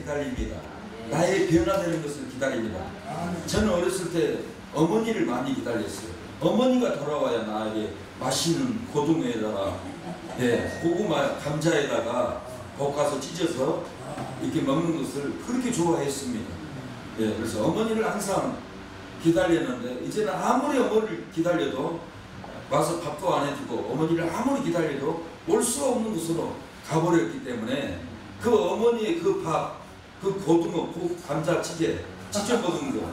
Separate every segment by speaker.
Speaker 1: 기다립니다. 나의 변화되는 것을 기다립니다. 저는 어렸을 때 어머니를 많이 기다렸어요. 어머니가 돌아와야 나에게 맛있는 고등어에다가 고구마 감자에다가 볶아서 찢어서 이렇게 먹는 것을 그렇게 좋아했습니다. 그래서 어머니를 항상 기다렸는데 이제는 아무리 어머니를 기다려도 와서 밥도 안 해주고 어머니를 아무리 기다려도 올 수 없는 곳으로 가버렸기 때문에 그 어머니의 그 밥, 그 고등어, 그 감자찌개 찢어 먹은 거,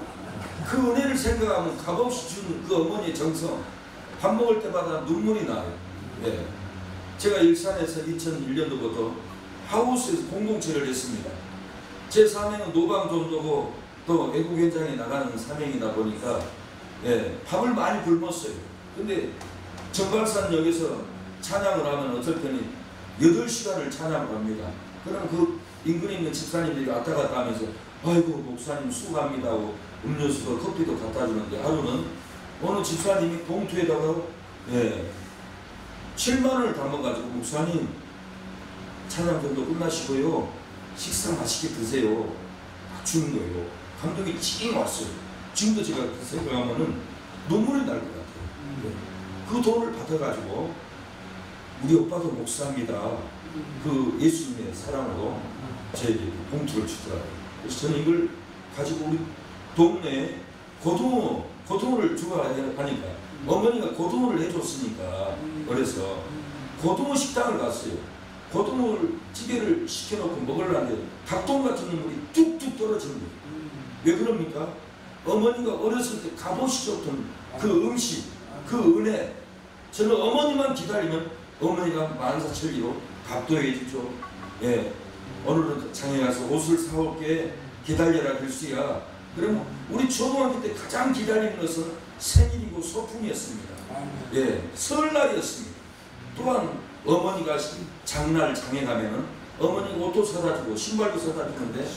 Speaker 1: 그 은혜를 생각하면 값없이 준 그 어머니의 정성, 밥 먹을 때마다 눈물이 나요. 제가 일산에서 2001년도부터 하우스에서 공동체를 했습니다. 제 사명은 노방전도고 또 외국 현장에 나가는 사명이다 보니까 밥을 많이 굶었어요. 근데 정발산역에서 찬양을 하면 어쩔 때는 8시간을 찬양을 합니다. 그럼 그 인근에 있는 집사님들이 왔다 갔다 하면서 아이고 목사님 수고합니다 하고 음료수도 커피도 갖다 주는데 하루는 어느 집사님이 봉투에다가 7만 원을 담아가지고 목사님 찬양전도 끝나시고요 식사 맛있게 드세요 주는 거예요. 감동이 찡 왔어요. 지금도 제가 그 생각하면은 눈물이 날 것 같아요. 그 돈을 받아가지고 우리 오빠도 목사입니다. 그 예수님의 사랑으로 저에게 봉투를 주더라고요. 그래서 저는 이걸 가지고 우리 동네에 고등어를 좋아하니까 어머니가 고등어를 해줬으니까 그래서 고등어 식당을 갔어요. 고등어 찌개를 시켜놓고 먹으려는데 닭똥 같은 눈물이 뚝뚝 떨어지는 거예요. 왜 그럽니까? 어머니가 어렸을 때 가보시셨던 그 음식, 그 은혜. 저는 어머니만 기다리면 어머니가 만사천리로 밥도 해주죠. 오늘은 장에 가서 옷을 사올게 기다려라 글씨야. 그러면 우리 초등학교 때 가장 기다리는 것은 생일이고 소풍이었습니다. 설날이었습니다. 또한 어머니가 장날 장에 가면은 어머니가 옷도 사다 주고 신발도 사다 주는데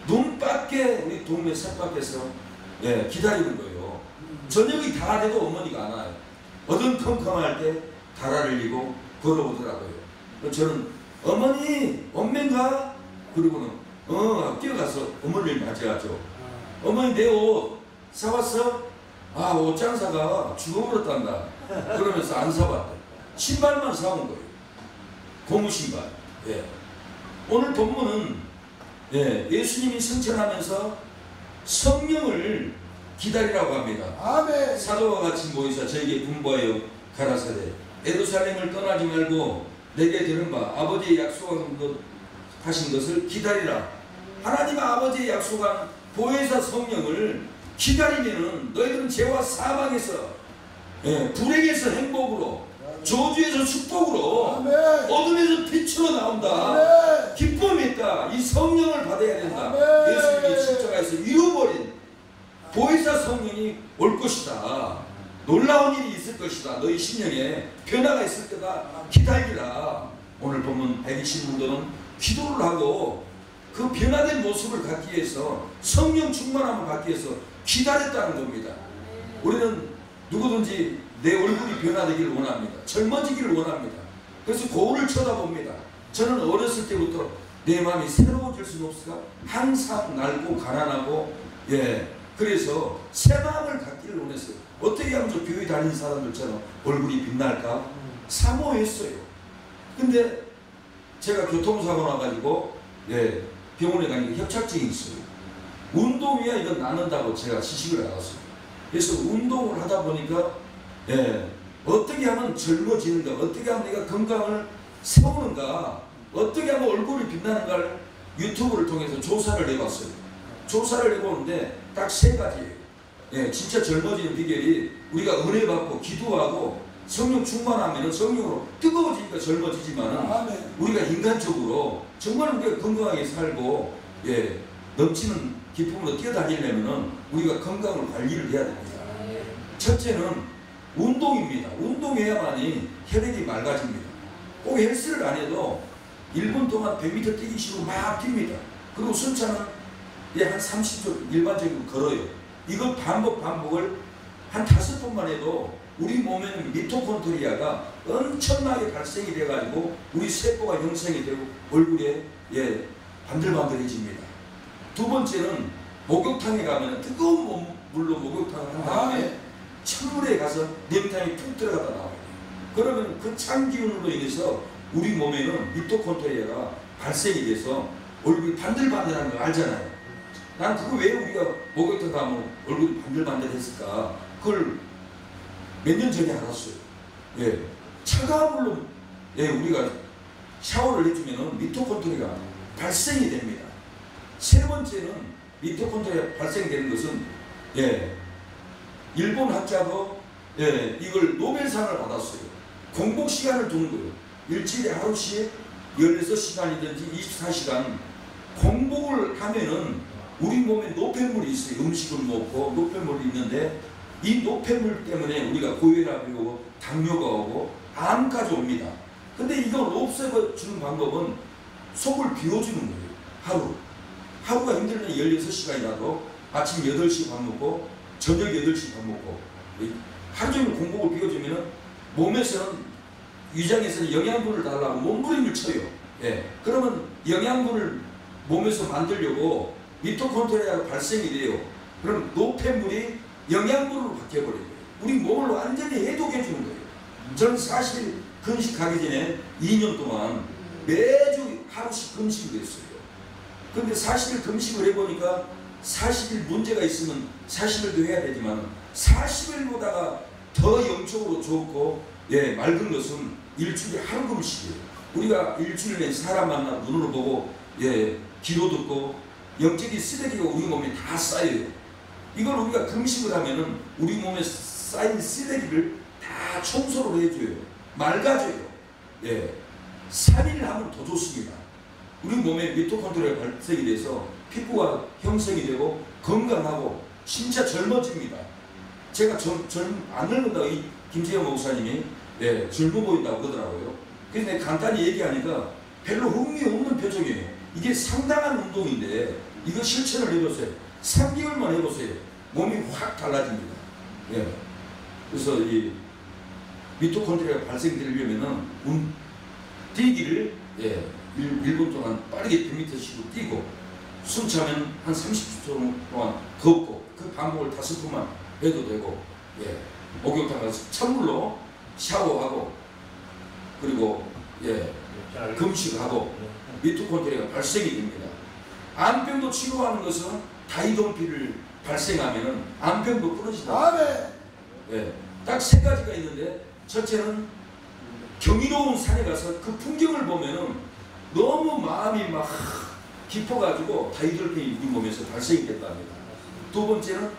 Speaker 1: 눈밖에 우리 동네 셋밖에서 기다리는 거예요. 저녁이 다 돼도 어머니가 안 와요. 어둠컴컴할 때 달아를 이고 걸어오더라고요. 저는 어머니 엄맨가? 그러고는 뛰어가서 어머니를 맞이하죠. 어머니 내 옷 사왔어? 아 옷장사가 죽어버렸단다. 그러면서 안 사왔대. 신발만 사온 거예요. 고무신발. 오늘 본문은 예수님이 승천하면서 성령을 기다리라고 합니다. 아멘. 사도와 같이 모이사 저에게 분부하여 가라사대 예루살렘을 떠나지 말고 내게 들은 바 아버지의 약속하신 것을 기다리라. 하나님 아버지의 약속한 보혜사 성령을 기다리면은 너희들은 죄와 사망에서 불행에서 행복으로 저주에서 축복으로 아멘. 어둠에서 빛으로 나온다. 아멘. 기쁨이 있다. 이 성령을 받아야 된다. 아멘. 예수님이 십자가에서 이루어버린 보혜사 성령이 올 것이다. 놀라운 일이 있을 것이다. 너희 심령에 변화가 있을 때가 기다리라. 오늘 보면 120문도는 기도를 하고 그 변화된 모습을 갖기 위해서 성령 충만함을 갖기 위해서 기다렸다는 겁니다. 우리는 누구든지 내 얼굴이 변화되기를 원합니다. 젊어지기를 원합니다. 그래서 거울을 쳐다봅니다. 저는 어렸을 때부터 내 마음이 새로워질 수는 없을까? 항상 낡고 가난하고 그래서 새 마음을 갖기를 원했어요. 어떻게 하면 저 교회 다니는 사람들처럼 얼굴이 빛날까? 사모했어요. 근데 제가 교통사고 나가지고 병원에 가니까 협착증이 있어요. 운동이야 이건 낫는다고 제가 지식을 알았어요. 그래서 운동을 하다 보니까 어떻게 하면 젊어지는가, 어떻게 하면 내가 건강을 세우는가, 어떻게 하면 얼굴이 빛나는가를 유튜브를 통해서 조사를 해봤어요. 조사를 해보는데 딱 3가지예요. 진짜 젊어지는 비결이 우리가 은혜 받고 기도하고 성령 충만하면 성령으로 뜨거워지니까 젊어지지만 우리가 인간적으로 정말 우리가 건강하게 살고 넘치는 기쁨으로 뛰어다니려면 우리가 건강을 관리를 해야 됩니다. 첫째는 운동입니다. 운동해야만이 혈액이 맑아집니다. 꼭 헬스를 안 해도 1분 동안 100m 뛰기 식으로 막 뜁니다. 그리고 순차는 한 30초 일반적으로 걸어요. 이걸 반복을 한 5번만 해도 우리 몸에는 미토콘드리아가 엄청나게 발생이 돼가지고 우리 세포가 형성이 되고 얼굴에 반들반들해집니다. 두 번째는 목욕탕에 가면 뜨거운 물로 목욕탕을 한 다음에 찬물에 가서 냄탕에 푹 들어갔다 나와요. 그러면 그 찬 기운으로 인해서 우리 몸에는 미토콘드리아가 발생이 돼서 얼굴이 반들반들한 거 알잖아요. 난 그거 왜 우리가 목욕탕 가면 얼굴이 반들반들했을까? 그걸 몇 년 전에 알았어요. 예, 차가운 물로 우리가 샤워를 해주면 미토콘드리아가 발생이 됩니다. 세 번째는 미토콘드리아 발생되는 것은 일본 학자도 이걸 노벨상을 받았어요. 공복 시간을 두는 거예요. 일주일에 하루씩 16시간이든지 24시간 공복을 하면은 우리 몸에 노폐물이 있어요. 음식을 먹고 노폐물이 있는데 이 노폐물 때문에 우리가 고혈압이 오고 당뇨가 오고 암까지 옵니다. 근데 이걸 없애주는 방법은 속을 비워주는 거예요. 하루가 힘들면 16시간이라도 아침 8시 밥 먹고 저녁 8시 밥 먹고 하루 종일 공복을 비워주면 몸에서는 위장에서는 영양분을 달라고 몸부림을 쳐요. 그러면 영양분을 몸에서 만들려고 미토콘드리아가 발생이 돼요. 그럼 노폐물이 영양분으로 바뀌어버려요. 우리 몸을 완전히 해독해주는 거예요. 저는 사실 금식하기 전에 2년 동안 매주 하루씩 금식을 했어요. 근데 40일 금식을 해보니까 40일 문제가 있으면 40일도 해야 되지만 40일보다가 더 영적으로 좋고 맑은 것은 일주일에 하루 금식이에요. 우리가 일주일 내에 사람 만나 눈으로 보고 귀로 듣고 영적인 쓰레기가 우리 몸에 다 쌓여요. 이걸 우리가 금식을 하면은 우리 몸에 쌓인 쓰레기를 다 청소를 해줘요. 맑아져요. 3일 하면 더 좋습니다. 우리 몸에 미토콘드리아 발생이 돼서 피부가 형성이 되고 건강하고 진짜 젊어집니다. 제가 안 늙는다고 이 김재영 목사님이 젊어 보인다고 그러더라고요. 그래서 내가 간단히 얘기하니까 별로 흥미 없는 표정이에요. 이게 상당한 운동인데 이거 실천을 해보세요. 3개월만 해보세요. 몸이 확 달라집니다. 그래서 이 미토콘드리아가 발생되려면은 뛰기를 1분 동안 빠르게 100m씩으로 뛰고 숨 차면 한 30초 동안 걷고 그 반복을 5번만 해도 되고 목욕탕 가서 찬물로 샤워하고 그리고 금식하고 미토콘드리아가 발생이 됩니다. 암병도 치료하는 것은 다이돌피를 발생하면은 암병도 끊어진다. 딱 3가지가 있는데 첫째는 경이로운 산에 가서 그 풍경을 보면은 너무 마음이 막 깊어가지고 다이돌핀이 우리 몸에서 발생이 된답니다. 두 번째는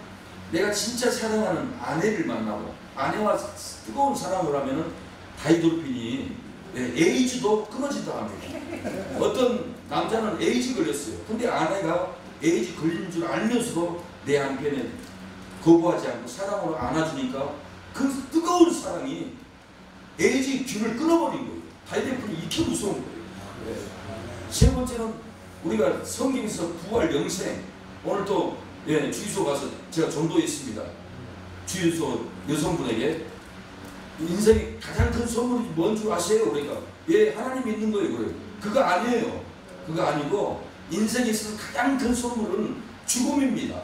Speaker 1: 내가 진짜 사랑하는 아내를 만나고 아내와 뜨거운 사랑을 하면은 다이돌핀이 에이즈도 끊어진다 합니다. 어떤 남자는 에이즈 걸렸어요. 근데 아내가 에이즈 걸린 줄 알면서도 내 한편에 거부하지 않고 사랑으로 안아주니까 그 뜨거운 사랑이 에이즈 균을 끊어버린 거예요. 다이돌핀이 이렇게 무서운 거예요. 세 번째는 우리가 성경에서 부활 영생, 오늘 또 주유소 가서 제가 전도했습니다. 주유소 여성분에게 인생의 가장 큰 선물이 뭔 줄 아세요? 그러니까 하나님 믿는 거예요. 그래요. 그거 아니에요. 그거 아니고 인생에 있어서 가장 큰 선물은 죽음입니다.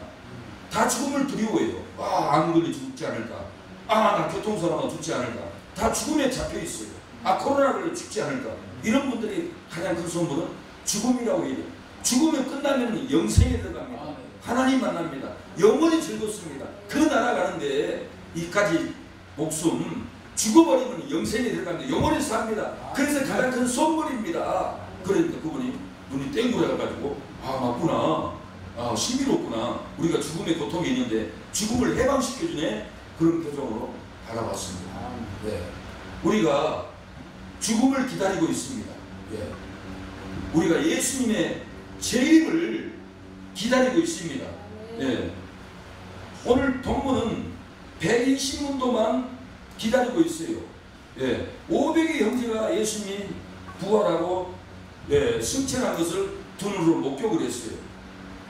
Speaker 1: 다 죽음을 두려워해요. 안 걸려 죽지 않을까? 나 교통사고 나면 죽지 않을까? 다 죽음에 잡혀 있어요. 코로나 걸려 죽지 않을까? 이런 분들이 가장 큰 선물은 죽음이라고 해요. 죽으면 끝나면 영생에 들어갑니다. 하나님 만납니다. 영원히 즐겁습니다. 그 나라 가는데 이까지 목숨 죽어버리면 영생에 들어갑니다. 영원히 삽니다. 그래서 가장 큰 선물입니다. 그러니까 그분이 눈이 땡그래가지고 맞구나. 신비롭구나. 우리가 죽음의 고통이 있는데 죽음을 해방시켜주네. 그런 표정으로 바라봤습니다. 우리가 죽음을 기다리고 있습니다. 우리가 예수님의 재림을 기다리고 있습니다. 오늘 본문은 120문도만 기다리고 있어요. 500의 형제가 예수님이 부활하고 승천한 것을 두 눈으로 목격을 했어요.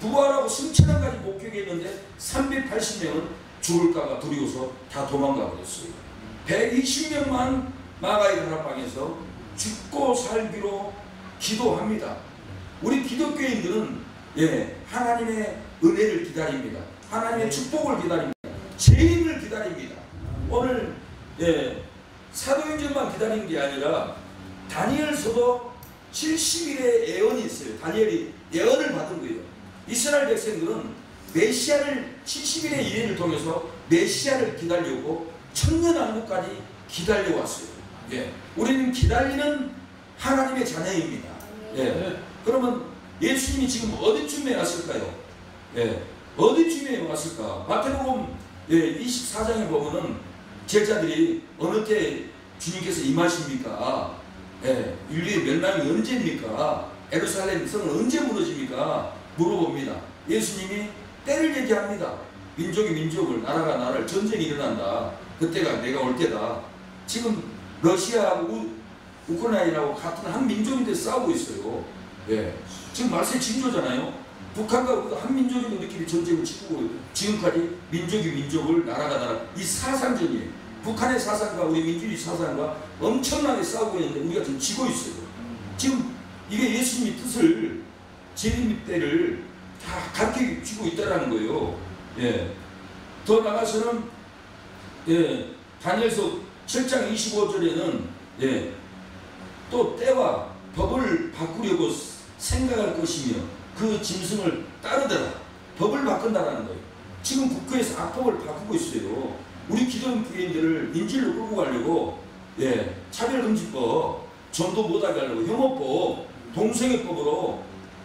Speaker 1: 부활하고 승천한 까지 목격했는데 380명은 죽을까봐 두려워서 다 도망가 버렸어요. 120명만 마가의 다락방에서 죽고 살기로 기도합니다. 우리 기독교인들은 하나님의 은혜를 기다립니다. 하나님의 축복을 기다립니다. 재림을 기다립니다. 오늘 사도행전만 기다리는 게 아니라 다니엘서도 70일의 예언이 있어요. 다니엘이 예언을 받은 거예요. 이스라엘 백성들은 메시아를 70일의 이해를 통해서 메시아를 기다려고 천년왕국까지 기다려왔어요. 우리는 기다리는 하나님의 자녀입니다. 그러면 예수님이 지금 어디쯤에 왔을까요? 어디쯤에 왔을까? 마태복음 24장에 보면은 제자들이 어느 때 주님께서 임하십니까? 인류의 멸망이 언제입니까? 예루살렘 성은 언제 무너집니까? 물어봅니다. 예수님이 때를 얘기합니다. 민족이 민족을, 나라가 나라를, 전쟁이 일어난다. 그때가 내가 올 때다. 지금 러시아하고 우크라이나하고 같은 한 민족인데 싸우고 있어요. 지금 말세 징조잖아요. 북한과 한 민족이 우리끼리 전쟁을 치고 지금까지 민족이 민족을, 나라가 나라, 이 사상전이에요. 북한의 사상과 우리 민주주의 사상과 엄청나게 싸우고 있는데 우리가 지금 지고 있어요. 지금 이게 예수님의 뜻을, 재림 때를 다 가르쳐주고 있다는 거예요. 더 나가서는 다니엘서 7장 25절에는 또 때와 법을 바꾸려고 생각할 것이며 그 짐승을 따르더라. 법을 바꾼다라는 거예요. 지금 국회에서 악법을 바꾸고 있어요. 우리 기독교인들을 인질로 끌고 가려고 차별금지법, 전도 못하게 하려고 혐오법, 동성애법으로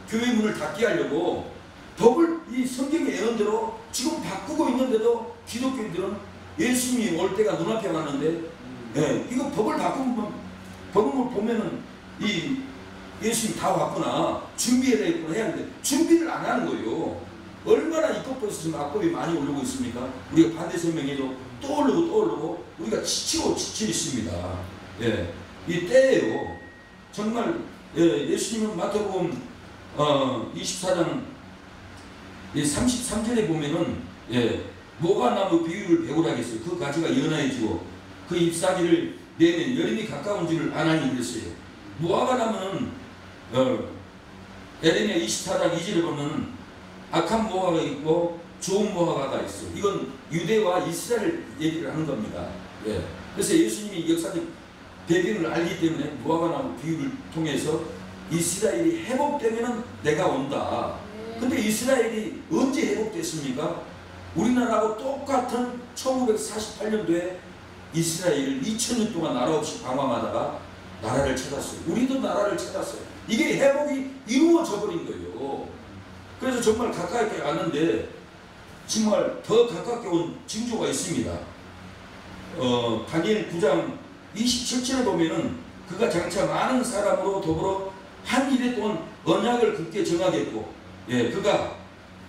Speaker 1: 교회 문을 닫게 하려고 법을 이 성경의 예언대로 지금 바꾸고 있는데도 기독교인들은 예수님이 올 때가 눈앞에 왔는데 이거 법을 바꾸면, 법을 보면은 이 예수님 다 왔구나, 준비해야 되겠구나 해야 하는데 준비를 안 하는 거예요. 얼마나 입법부에서 지금 악법이 많이 오르고 있습니까? 우리가 반대 설명해도 또 오르고 우리가 지치고 지쳐 있습니다. 이 때예요. 정말 예수님은 마태복음 24장 33절에 보면은 모과나무 비유를 배우라겠어요. 그 가지가 연하해지고 그 잎사귀를 내면 여름이 가까운 줄을 아나니 그랬어요. 무화과나무는 에레미야 24장 2절에 보면 악한 무화과가 있고 좋은 무화과가 있어. 이건 유대와 이스라엘 얘기를 하는 겁니다. 그래서 예수님이 역사적 배경을 알기 때문에 무화과나무 비유를 통해서 이스라엘이 회복되면 내가 온다. 근데 이스라엘이 언제 회복됐습니까? 우리나라하고 똑같은 1948년도에 이스라엘을 2000년 동안 나라 없이 방황하다가 나라를 찾았어요. 우리도 나라를 찾았어요. 이게 회복이 이루어져 버린 거예요. 그래서 정말 가까이 왔는데 정말 더 가깝게 온 징조가 있습니다. 다니엘 9장 27절에 보면은 그가 장차 많은 사람으로 더불어 한 일에 동안 언약을 굳게 정하겠고,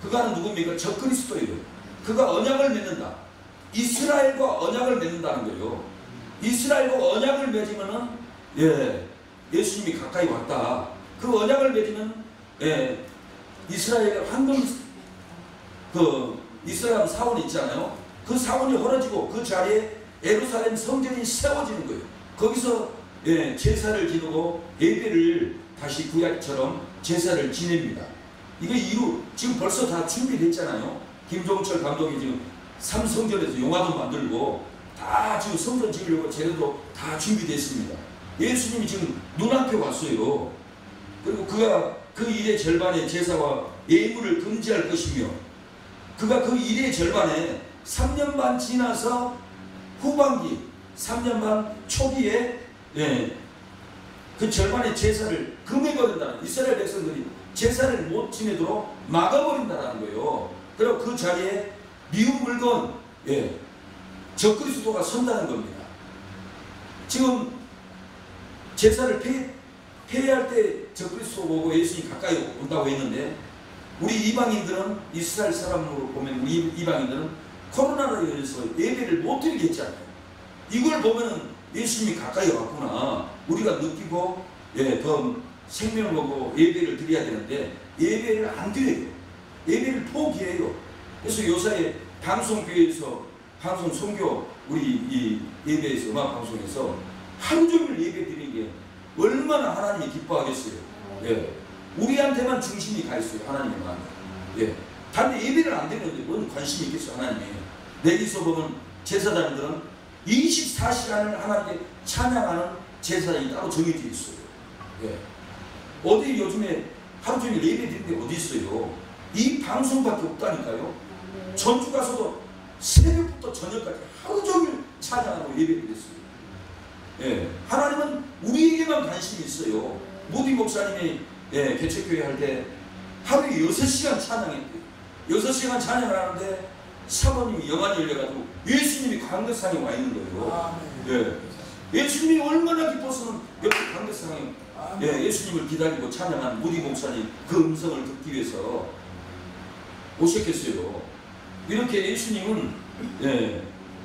Speaker 1: 그가는 누굽니까? 적그리스도예요. 그가 언약을 맺는다. 이스라엘과 언약을 맺는다는 거예요. 이스라엘과 언약을 맺으면은 예수님이 가까이 왔다. 그 언약을 맺으면 이스라엘 황금 이스라엘 사원이 있잖아요. 그 사원이 헐어지고 그 자리에 예루살렘 성전이 세워지는 거예요. 거기서 제사를 지내고 예배를 다시 구약처럼 제사를 지냅니다. 이게 지금 벌써 다 준비됐잖아요. 김종철 감독이 지금 삼성전에서 영화도 만들고 다 지금 성전 지으려고 재료도 다 준비됐습니다. 예수님이 지금 눈앞에 왔어요. 그리고 그가 그 일의 절반의 제사와 예물을 금지할 것이며, 그가 그 일의 절반에 3년 반 지나서 후반기 3년 반 초기에 그 절반의 제사를 금해버린다는, 이스라엘 백성들이 제사를 못 지내도록 막아버린다는 거예요. 그리고 그 자리에 미운 물건, 적그리스도가 선다는 겁니다. 지금 제사를 폐해할 때 적그리스도 보고 예수님이 가까이 온다고 했는데, 우리 이방인들은, 이스라엘 사람으로 보면 우리 이방인들은 코로나로 인해서 예배를 못 드리게 했잖아요. 이걸 보면은 예수님이 가까이 왔구나 우리가 느끼고 더 생명을 보고 예배를 드려야 되는데 예배를 안 드려요. 예배를 포기해요. 그래서 요새 방송교회에서 방송 선교 우리 이 예배에서 음악 방송에서 하루 종일 예배 드리는 게 얼마나 하나님이 기뻐하겠어요. 우리한테만 중심이 가 있어요. 하나님의 마음에. 예. 단지 예배를 안 드리는데 뭔 관심이 있겠어요. 하나님이. 내기서 보면 제사장들은 24시간을 하나님께 찬양하는 제사장이 따로 정해져 있어요. 예. 어디 요즘에 하루 종일 예배 드리는 게 어디 있어요. 이 방송밖에 없다니까요. 전주 가서도 새벽부터 저녁까지 하루 종일 찬양하고 예배 드렸어요. 예. 하나님은 우리에게만 관심이 있어요. 모디 목사님이 개척교회 할 때 하루에 6시간 찬양했대요. 6시간 찬양을 하는데 사모님이 영안이 열려가지고 예수님이 광대상에 와 있는 거예요. 예. 예수님이 얼마나 기뻐서는 옆에 광대상에 예수님을 기다리고 찬양한 모디 목사님 그 음성을 듣기 위해서 오셨겠어요. 이렇게 예수님은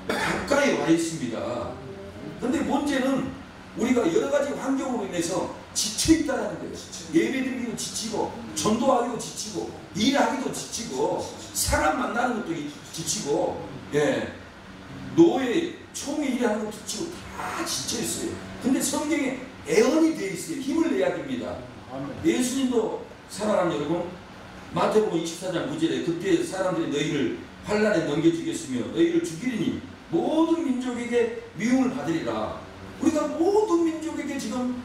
Speaker 1: 가까이 와 있습니다. 근데 문제는 우리가 여러 가지 환경으로 인해서 지쳐있다는 거예요. 예배드리기도 지치고, 전도하기도 지치고, 일하기도 지치고, 사람 만나는 것도 지치고, 노예, 총회 일하는 것도 지치고, 다 지쳐있어요. 근데 성경에 애언이 되어 있어요. 힘을 내야 됩니다. 예수님도 사랑하는 여러분, 마태복음 24장 9절에 그때 사람들이 너희를 환난에 넘겨주겠으며 너희를 죽이리니 모든 민족에게 미움을 받으리라. 우리가 모든 민족에게 지금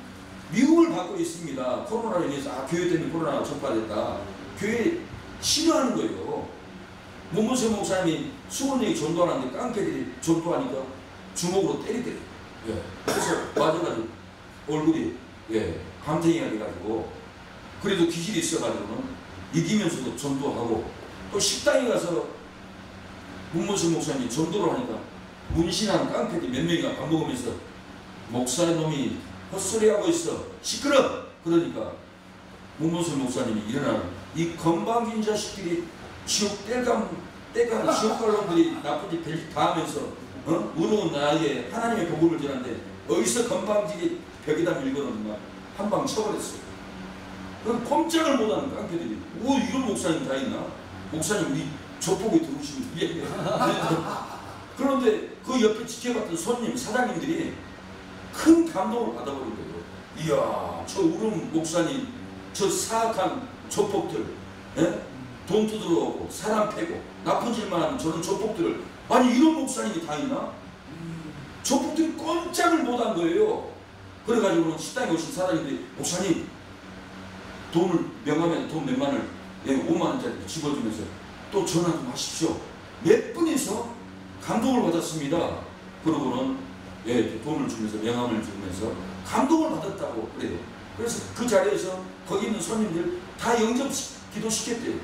Speaker 1: 미움을 받고 있습니다. 코로나로 인해서 교회 때문에 코로나가 전파됐다. 교회 싫어하는 거예요. 문문세 목사님이 수건내기 전도하는데 깡패들이 전도하니까 주먹으로 때리대요. 그래서 맞아가지고 얼굴이 감탱이가 돼가지고 그래도 기질이 있어가지고는 이기면서도 전도하고 또 식당에 가서 문문세 목사님이 전도를 하니까 문신한 깡패들 몇 명이가 밥 먹으면서 목사님이 헛소리하고 있어 시끄러! 그러니까 문문세 목사님이 일어나는 이 건방진 자식들이 지옥 떼감 지옥 갈놈들이 나쁜 짓 별짓 다 하면서 의로운 나에게 하나님의 복음을 전하는데 어디서 건방지게 벽에다 밀거나 한 방 쳐버렸어요. 그럼 꼼짝을 못하는 깡패들이 이런 목사님 다 있나? 목사님 우리 족보에 들어오시면 그런데 그 옆에 지켜봤던 손님 사장님들이 큰 감동을 받아버린 거예요. 이야 저 우름 목사님 저 사악한 조폭들 돈 뜯어오고 사람 패고 나쁜 짓만 하는 저런 조폭들을 아니 이런 목사님이 다 있나? 조폭들이 꼼짝을 못한 거예요. 그래가지고는 식당에 오신 사장님들이 목사님 돈을 명함에 돈 몇만을 5만원짜리 집어주면서 또 전화 좀 하십시오. 몇 분이서 감동을 받았습니다. 그러고는 돈을 주면서 명함을 주면서 감동을 받았다고 그래요. 그래서 그 자리에서 거기 있는 손님들 다 영접 기도시켰대요.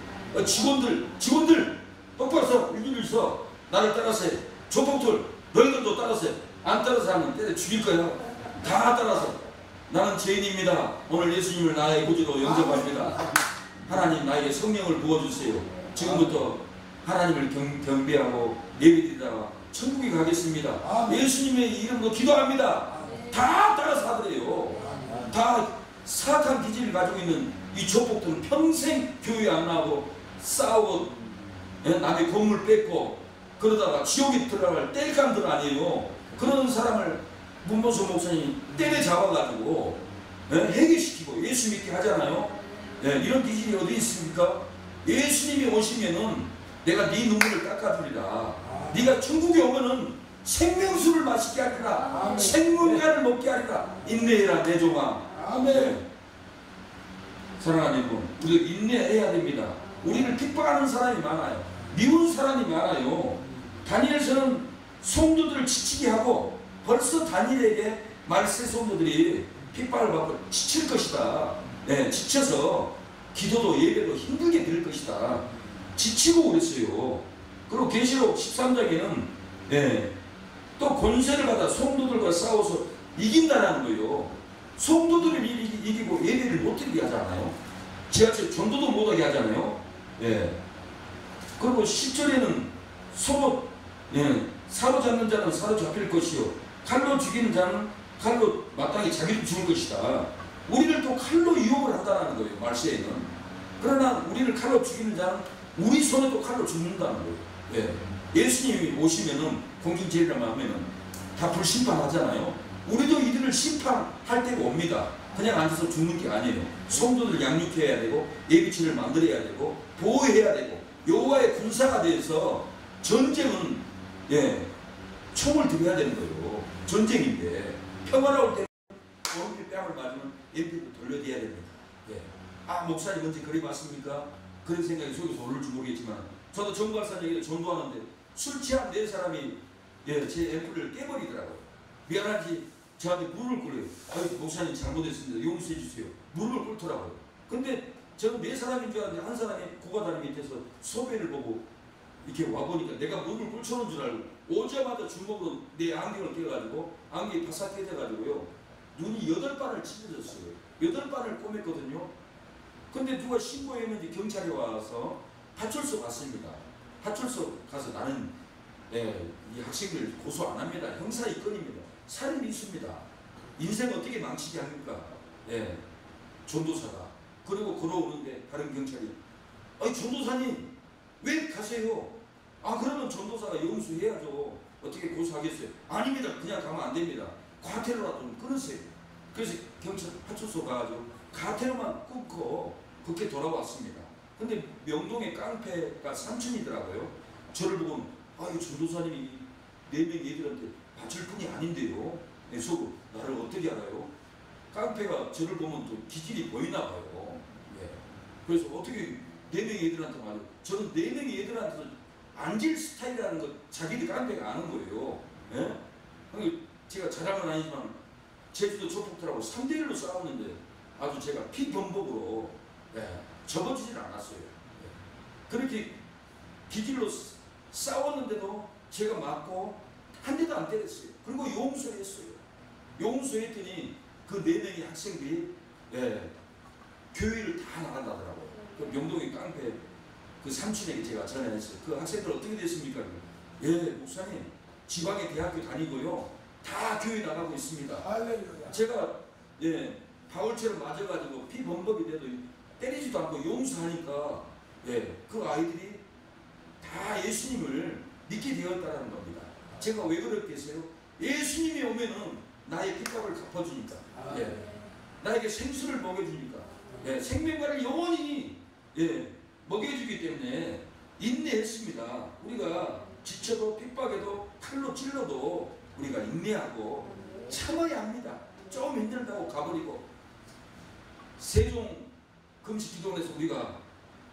Speaker 1: 직원들 똑바로 서 일일이 서 나를 따라서 해. 조폭들 너희들도 따라서 해. 안 따라서 하면 때려 죽일 거야. 다 따라서 나는 죄인입니다. 오늘 예수님을 나의 구주로 영접합니다. 하나님 나에게 성령을 부어주세요. 지금부터 하나님을 경배하고 예배드리다가 천국에 가겠습니다. 예수님의 이름으로 기도합니다. 다 따라서 하더래요. 다 사악한 기질을 가지고 있는 이 조폭들은 평생 교회 안 나오고 싸우고 남의 건물 뺏고 그러다가 지옥에 들어갈 뗄감들 아니에요. 그런 사람을 문문수 목사님이 때려잡아가지고 해결시키고 예수 믿게 하잖아요. 이런 기질이 어디 있습니까? 예수님이 오시면은 내가 네 눈물을 닦아주리라. 네가 천국에 오면은 생명수를 마시게 하리라. 생명야를 먹게 하리라. 인내해라 내 종아. 사랑하는 여러분, 우리가 인내해야 됩니다. 우리를 핍박하는 사람이 많아요. 미운 사람이 많아요. 다니엘서는 성도들을 지치게 하고 벌써 다니엘에게 말세 성도들이 핍박을 받고 지칠 것이다. 지쳐서 기도도 예배도 힘들게 드릴 것이다. 지치고 그랬어요. 그리고 계시록 13장에는 또 권세를 받아 성도들과 싸워서 이긴다는 거예요. 성도들을 이기고 예배를 못 드리게 하잖아요. 지하철 전도도 못하게 하잖아요. 그리고 10절에는 서로 사로잡는 자는 사로잡힐 것이요 칼로 죽이는 자는 칼로 마땅히 자기를 죽을 것이다. 우리를 또 칼로 유혹을 한다는 거예요. 말세에는. 그러나 우리를 칼로 죽이는 자는 우리 손에 또 칼로 죽는다는 거예요. 예수님이 오시면은 공중제일이라고 하면은 다 불심판하잖아요. 우리도 이들을 심판할 때가 옵니다. 그냥 앉아서 죽는 게 아니에요. 성도들 양육해야 되고 예비치를 만들어야 되고 보호해야 되고 여호와의 군사가 돼서 전쟁은 총을 들여야 되는 거예요. 전쟁인데 평화로울 때 오른쪽 뺨을 맞으면 왼쪽으로 돌려대야 됩니다. 아 목사님 언제 그리 봤습니까? 그런 생각이 속에서 오를지 모르겠지만 저도 정발사님에게 전도하는데 술 취한 네 사람이 제 앰플을 깨버리더라고요. 미안하지 저한테 물을 끓여요. 아유 목사님 잘못했습니다. 용서해 주세요. 물을 끓더라고요. 근데 저는 네 사람인 줄 알았는데 한 사람이 고가다리 밑에서 소변을 보고 이렇게 와보니까 내가 물을 끓여놓은 줄 알고 오자마자 주먹으로 내 안경을 깨가지고 안경이 바싹 깨져가지고요. 눈이 8반을 찢어졌어요. 8반을 꼬맸거든요. 근데 누가 신고했는지 경찰이 와서 파출소 갔습니다. 파출소 가서 나는 이 학생들 고소 안 합니다. 형사 입건입니다. 살인이 있습니다. 인생 어떻게 망치게 합니까? 전도사가. 그리고 걸어오는데 다른 경찰이 아니 전도사님 왜 가세요? 아 그러면 전도사가 용서해야죠. 어떻게 고소하겠어요? 아닙니다. 그냥 가면 안 됩니다. 과태료라도 좀 끊으세요. 그래서 경찰 파출소 가가지고 과태료만 끊고 그렇게 돌아왔습니다. 근데 명동의 깡패가 삼촌이더라고요. 저를 보고 이 전도사님이 4명 애들한테 맞을 뿐이 아닌데요. 속으로 나를 어떻게 알아요? 깡패가 저를 보면 또 기질이 보이나 봐요. 그래서 어떻게 4명의 애들한테 맞아요? 저는 4명의 애들한테도 앉을 스타일이라는 거 자기들 깡패가 아는 거예요. 제가 자랑은 아니지만 제주도 조폭들하고 3대1로 싸웠는데 아주 제가 피범벅으로 접어지질 않았어요. 그렇게 기질로 싸웠는데도 제가 맞고 한 대도 안 때렸어요. 그리고 용서했어요. 용서했더니 그 4명의 학생들이 교회를 다 나간다더라고요. 그 명동의 깡패 그 삼촌에게 제가 전화했어요. 그 학생들 어떻게 됐습니까? 목사님 지방의 대학교 다니고요. 다 교회 나가고 있습니다. 할렐루야. 제가 바울처럼 맞아가지고 피범벅이 돼도 때리지도 않고 용서하니까 그 아이들이 다 예수님을 믿게 되었다는 겁니다. 제가 왜 그랬겠어요? 예수님이 오면은 나의 핏값을 갚아주니까, 나에게 생수를 먹여주니까, 생명과를 영원히 먹여주기 때문에 인내했습니다. 우리가 지쳐도 핍박해도 칼로 찔러도 우리가 인내하고 참아야 합니다. 좀 힘들다고 가버리고 세종 금식기도원에서 우리가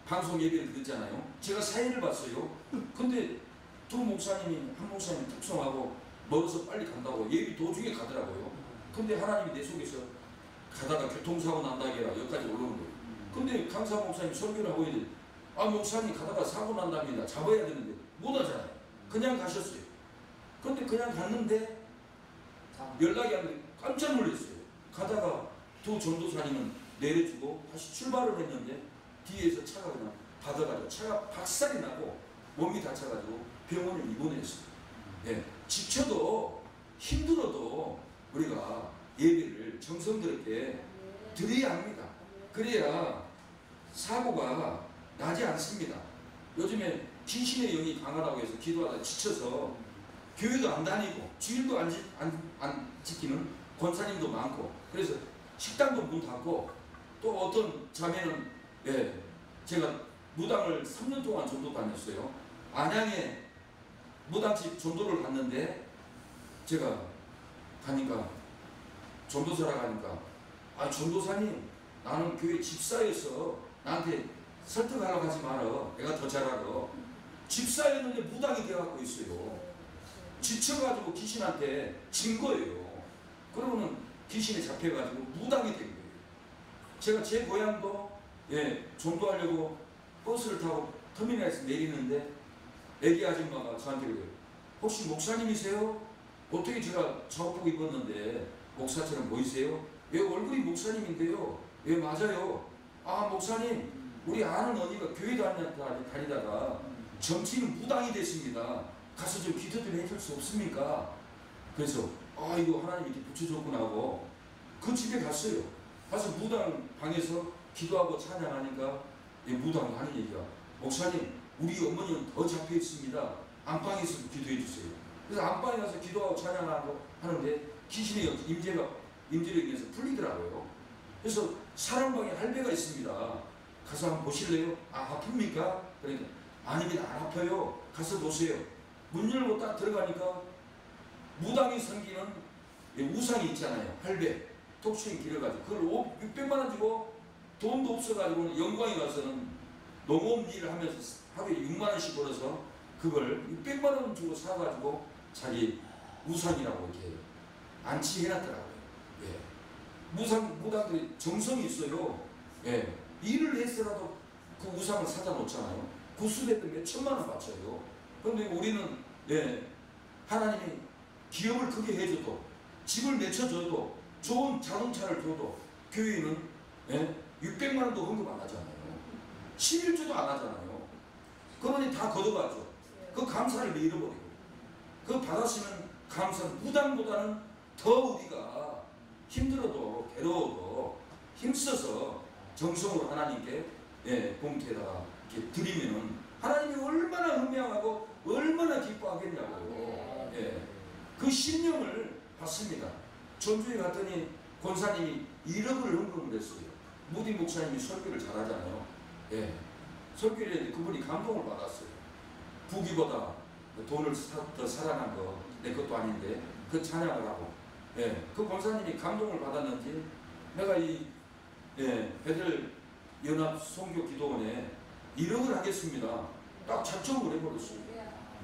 Speaker 1: 방송 예배를 드렸잖아요. 제가 사회를 봤어요. 근데 한 목사님이 특성하고 멀어서 빨리 간다고 예비 도중에 가더라고요. 근데 하나님이 내 속에서 가다가 교통사고 난다기라 여기까지 올라온 거예요. 근데 강사 목사님 설교를 하고 있는데 목사님 가다가 사고 난답니다. 잡아야 되는데 못 하잖아요. 그냥 가셨어요. 근데 그냥 갔는데 연락이 안 돼. 깜짝 놀랐어요. 가다가 두 전도사님은 내려주고 다시 출발을 했는데 뒤에서 차가 그냥 받아가지고 차가 박살이 나고 몸이 다쳐가지고 병원을 입원했어요. 지쳐도 힘들어도 우리가 예배를 정성스럽게 드려야 합니다. 그래야 사고가 나지 않습니다. 요즘에 귀신의 영이 강하다고 해서 기도하다 지쳐서 교회도 안 다니고 주일도 안 지키는 권사님도 많고 그래서 식당도 문 닫고 또 어떤 자매는 제가 무당을 3년 동안 전도 다녔어요. 안양에 무당집 전도를 갔는데 제가 가니까 전도사라 가니까 전도사님 나는 교회 집사여서 나한테 설득하려고 하지 마라. 내가 더 잘하고 집사였는데 무당이 되어갖고 있어요. 지쳐가지고 귀신한테 진 거예요. 그러고는 귀신에 잡혀가지고 무당이 된 거예요. 제가 제 고향도 전도하려고 버스를 타고 터미널에서 내리는데 애기 아줌마가 저한테 그래요. 혹시 목사님이세요? 어떻게 제가 작업복 입었는데 목사처럼 보이세요? 왜 얼굴이 목사님인데요? 왜 맞아요? 목사님 우리 아는 언니가 교회 다니다가 정치는 무당이 됐습니다. 가서 좀 기도 좀 해줄 수 없습니까? 그래서 이거 하나님 이렇게 붙여줬구나 하고 그 집에 갔어요. 가서 무당 방에서 기도하고 찬양하니까 무당이 하는 얘기가 목사님 우리 어머니는 더 잡혀 있습니다. 안방에서 기도해 주세요. 그래서 안방에 가서 기도하고 찬양하고 하는데 귀신의 임재로 인해서 풀리더라고요. 그래서 사랑방에 할배가 있습니다. 가서 한번 보실래요? 아, 아픕니까? 그러니까 아닙니다. 안 아파요. 가서 보세요. 문 열고 딱 들어가니까 무당이 섬기는 우상이 있잖아요. 할배. 톡수인 길어가지고 그걸 600만 원 주고 돈도 없어가지고 영광에 가서는 농업 일을 하면서 하루에 6만 원씩 벌어서 그걸 600만 원 주고 사가지고 자기 우상이라고 이렇게 안치해놨더라고요. 예. 무당들이 정성이 있어요. 예. 일을 했더라도 그 우상을 사다 놓잖아요. 구슬했던 몇 천만 원 바쳐요. 그런데 우리는 예, 하나님이 기업을 크게 해줘도 집을 내쳐줘도 좋은 자동차를 줘도 교회는 예, 600만 원도 헌금 안 하잖아요. 11조도 안 하잖아요. 그러니 다 걷어가죠. 그 감사를 잃어버리고 그 받았으면 감사는 무당보다는 더 우리가 힘들어도 괴로워도 힘써서 정성으로 하나님께 예, 봉투에다가 이렇게 드리면은 하나님이 얼마나 음양하고 얼마나 기뻐하겠냐고요. 예, 그 신령을 받습니다. 전주에 갔더니 권사님이 1억을 헌금을 했어요. 무디 목사님이 설교를 잘하잖아요. 예, 설교를 했는데 그분이 감동을 받았어요. 부귀보다 돈을 더 사랑한 거 내 것도 아닌데 그 찬양을 하고 예, 그 권사님이 감동을 받았는지 내가 이 예, 배들 연합 선교 기도원에 1억을 하겠습니다. 딱 작정을 해버렸어요.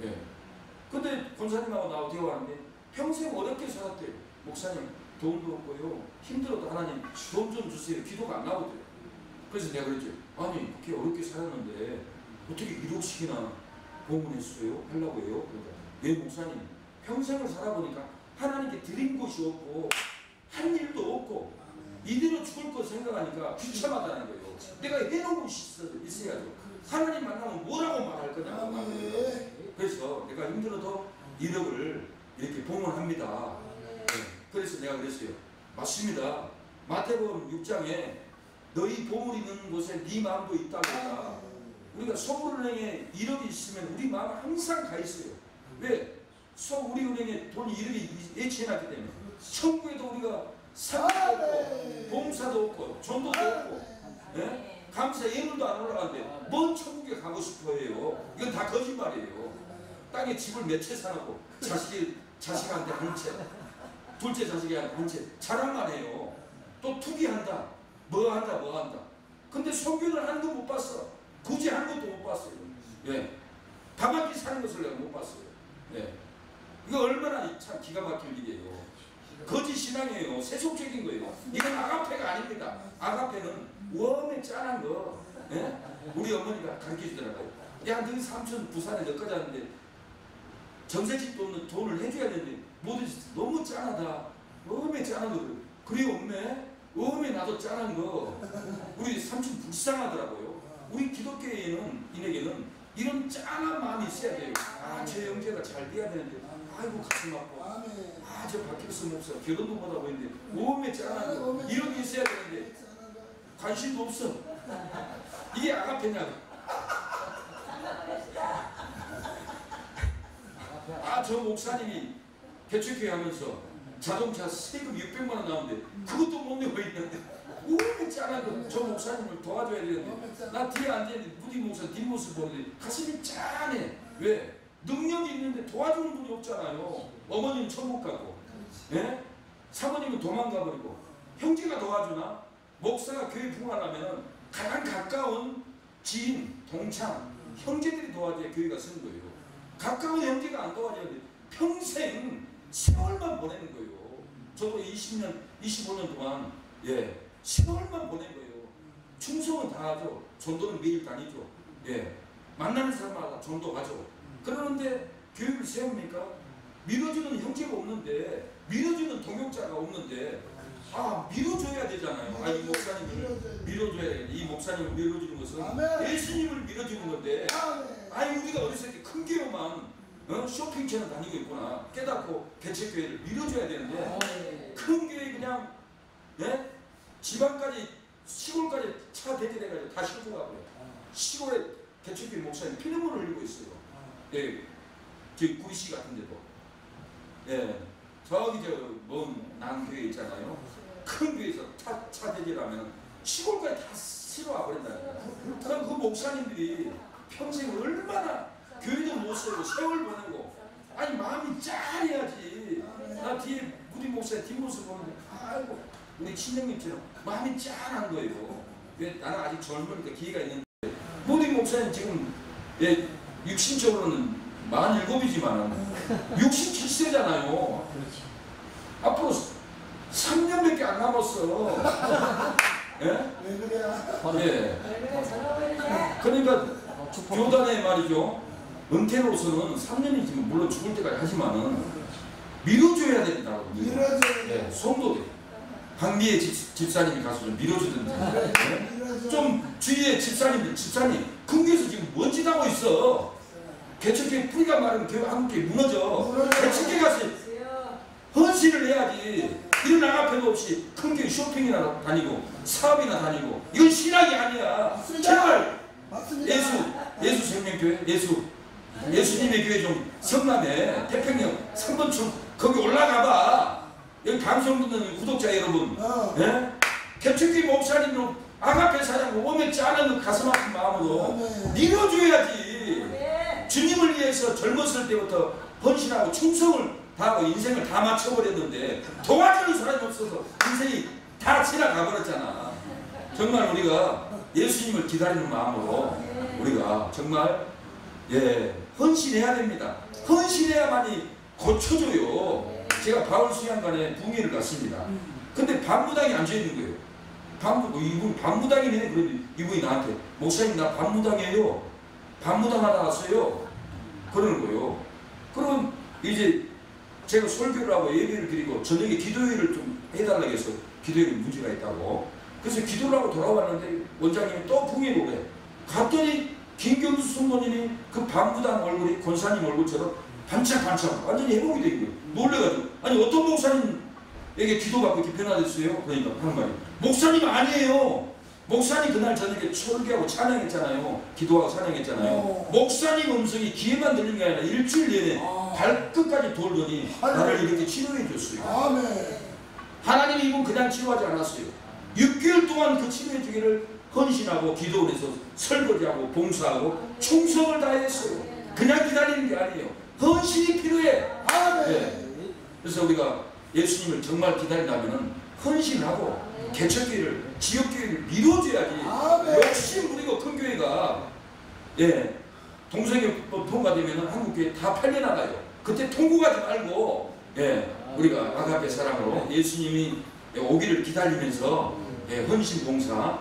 Speaker 1: 예. 근데 권사님하고 나하고 대화하는데 평생 어렵게 살았대요. 목사님 돈도 없고요. 힘들어도 하나님 돈 좀 주세요. 기도가 안 나오더래요. 그래서 내가 그랬죠. 아니 그렇게 어렵게 살았는데 어떻게 1억씩이나 봉헌했어요? 하려고 해요. 그러니까 내 목사님 평생을 살아보니까 하나님께 드린 것이 없고 한 일도 없고 이대로 죽을 거 생각하니까 귀참하다는 거예요. 내가 해놓은 것이 있어야죠. 하나님 만나면 뭐라고 말할 거냐고. 그래서 내가 힘들어도 1억을 이렇게 봉헌합니다. 네. 그래서 내가 그랬어요. 맞습니다. 마태복음 6장에 너희 보물 있는 곳에 네 마음도 있다고 했다. 우리가 서울은행에 1억이 있으면 우리 마음은 항상 가 있어요. 왜? 우리은행에 돈이 1억이 예치해놨기 때문에 천국에도 우리가 상도 없고 봉사도 없고 전도도 없고 예? 감사 예물도 안 올라가는데 뭔 천국에 가고 싶어 해요. 이건 다 거짓말이에요. 땅에 집을 몇 채 사놓고 자식한테 한 채, 둘째 자식한테 한 채 자랑만 해요. 또 투기한다. 뭐 한다. 근데 선교를 하는 거 못 봤어. 굳이 하는 것도 못 봤어요. 예. 바바기 사는 것을 내가 못 봤어요. 예. 이거 얼마나 참 기가 막힐 일이에요. 거짓 신앙이에요. 세속적인 거예요. 이건 아가페가 아닙니다. 아가페는 웜에 짠한 거. 예? 우리 어머니가 가르쳐 주더라고요. 야, 너희 삼촌 부산에 너까지 왔는데 전세집 돈을 해줘야 되는데 뭐든지 너무 짠하다. 웜에 짠한 거. 그래 엄매? 웜에 나도 짠한 거. 우리 삼촌 불쌍하더라고요. 우리 기독교인에게는 이런 짠한 마음이 있어야 돼요. 아, 제 형제가 잘 돼야 되는데 아이고 가슴 아파. 아, 저 박혜수 목사 결혼도 못하고 있는데 웜에 짠한 거. 이런 게 있어야 되는데 관심도 없어. 이게 아가페냐고. 아, 저 목사님이 개척교회 하면서 자동차 세금 600만 원 나오는데 그것도 못 내고 있는데 왜 짠한 거. 저 목사님을 도와줘야 되는데 나 뒤에 앉아있는데 무디 목사 뒷모습 보는데 가슴이 짠해. 왜? 능력이 있는데 도와주는 분이 없잖아요. 어머니는 천국 가고 예? 사모님은 도망가 버리고 형제가 도와주나? 목사가 교회 부흥하려면 가장 가까운 지인, 동창, 형제들이 도와줘야 교회가 서는 거예요. 가까운 형제가 안 도와줘야 평생 세월만 보내는 거예요. 저도 20년, 25년 동안 예, 세월만 보낸 거예요. 충성은 다 하죠. 전도는 매일 다니죠. 예, 만나는 사람마다 전도 가죠. 그러는데 교육을 세웁니까? 밀어주는 형제가 없는데, 밀어주는 동역자가 없는데, 아, 밀어줘야 되잖아요. 아, 이 목사님을 밀어줘야 돼. 이 목사님을 밀어주는 것은 예수님을 밀어주는 건데, 아니, 우리가 어렸을 때 큰 교회만 쇼핑처럼 다니고 있구나 깨닫고 개척교회를 밀어줘야 되는데, 큰 교회 그냥 예? 지방까지 시골까지 차 대절해가지고 다 싣고 가고요. 시골에 개척교회 목사님 피눈물을 흘리고 있어요. 예, 저기 구리시 같은 데도. 예, 저기 저 먼 남교회 있잖아요. 큰 교회에서 차대지라면 시골까지 다 실어와 버린다. 그럼 그 목사님들이 평생 얼마나 교회도 못 세우고 세월 보내고, 아니 마음이 짠해야지. 나 뒤에 우리 목사의 뒷모습 보는데 아이고 우리 친형님처럼 마음이 짠한 거예요. 왜 나는 아직 젊으니까 기회가 있는데, 우리 목사님 지금 육신적으로는 47이지만 67세잖아요. 앞으로 3년밖에 안 남았어. 예?
Speaker 2: 왜 그래?
Speaker 1: 예. 그러니까 교단에 말이죠. 은퇴로서는 3년이지만 물론 죽을 때까지 하지만은 밀어줘야 된다고.
Speaker 2: 밀어줘야
Speaker 1: 예, 성도들. 박미애 집사님이 가서 좀 밀어주든지. 예? 좀 주위에 집사님 큰 교회에서 지금 뭔 짓 하고 있어. 개척교회 뿌리가 마르면 교회 한국교회 무너져. 개척교회 가서 헌신을 해야지. 이런 악앞에도 없이 큰 교회 쇼핑이나 다니고 사업이나 다니고 이건 신학이 아니야.
Speaker 2: 맞습니다.
Speaker 1: 제발
Speaker 2: 맞습니다.
Speaker 1: 예수 생명교회 예수님의 교회 좀 성남에 태평양 3번촌 거기 올라가봐. 여기 방송 듣는 구독자 여러분, 예? 개척교회 목사님으로 악앞에 사장 오면 짜는 가슴 아픈 마음으로 밀어줘야지. 주님을 위해서 젊었을 때부터 헌신하고 충성을 다하고 인생을 다 맞춰버렸는데 도와주는 사람이 없어서 인생이 다 지나가버렸잖아. 정말 우리가 예수님을 기다리는 마음으로 우리가 정말 헌신해야 됩니다. 헌신해야만이 고쳐줘요. 제가 바울 수양관에 부흥회를 갔습니다. 근데 반무당이 앉아있는 거예요. 이분 반무당이네. 그런데 이분이 나한테 목사님 나 반무당이에요. 반무당 하다 왔어요. 그러는 거예요. 그럼 이제 제가 설교를 하고 예배를 드리고 저녁에 기도회를 좀 해달라고 해서 기도회에 문제가 있다고. 그래서 기도를 하고 돌아왔는데 원장님이 또 부흥회를 오래. 갔더니 김경수 성모님이 그 반무당 얼굴이 권사님 얼굴처럼 반짝반짝 완전히 회복이 된 거예요. 놀래가지고 아니 어떤 목사님에게 기도받고 이렇게 변화됐어요? 그러니까 하는 말이 목사님 아니에요. 목사님 그날 저녁에 설교하고 찬양했잖아요. 기도하고 찬양했잖아요. 목사님 음성이 귀에만 들린 게 아니라 일주일 내내 발끝까지 돌더니 나를 이렇게 치료해 줬어요.
Speaker 2: 아멘.
Speaker 1: 하나님이 이분 그냥 치료하지 않았어요. 6개월 동안 그 치료해 주기를 헌신하고 기도를 해서 설거지하고 봉사하고 충성을 다했어요. 그냥 기다리는 게 아니에요. 헌신이 필요해.
Speaker 2: 아멘.
Speaker 1: 그래서 우리가 예수님을 정말 기다린다면 헌신하고 개척교회를 지역교회를 밀어줘야지. 욕심 부리고 큰 교회가 동성애법 통과되면 한국교회 다 팔려나가요. 그때 통곡하지 말고 우리가 아가페 사랑으로 예수님이 오기를 기다리면서 헌신 봉사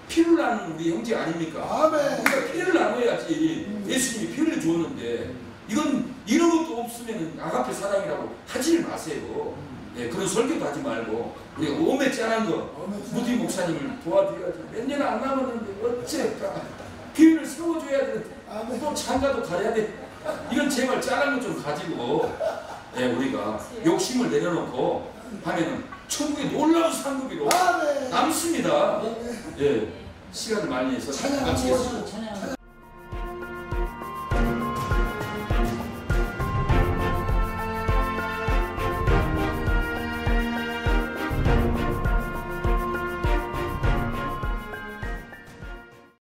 Speaker 1: 피를 나는 우리 형제 아닙니까?
Speaker 2: 아멘.
Speaker 1: 우리가 피를 나눠야지. 예수님이 피를 주었는데 이런 것도 없으면 아가페 사랑이라고 하지 마세요. 그런 설교도 하지 말고 우리가 오메 짠한 거 무디 목사님을 도와줘야지. 몇 년 안 남았는데 어째까 교회를 세워줘야 되는데 또 장가도 가야 돼. 이건 제발 짠한 거 좀 가지고 우리가 욕심을 내려놓고 하면은 천국에 놀라운 상급이로 남습니다. 시간을 많이 해서 마치겠습니다.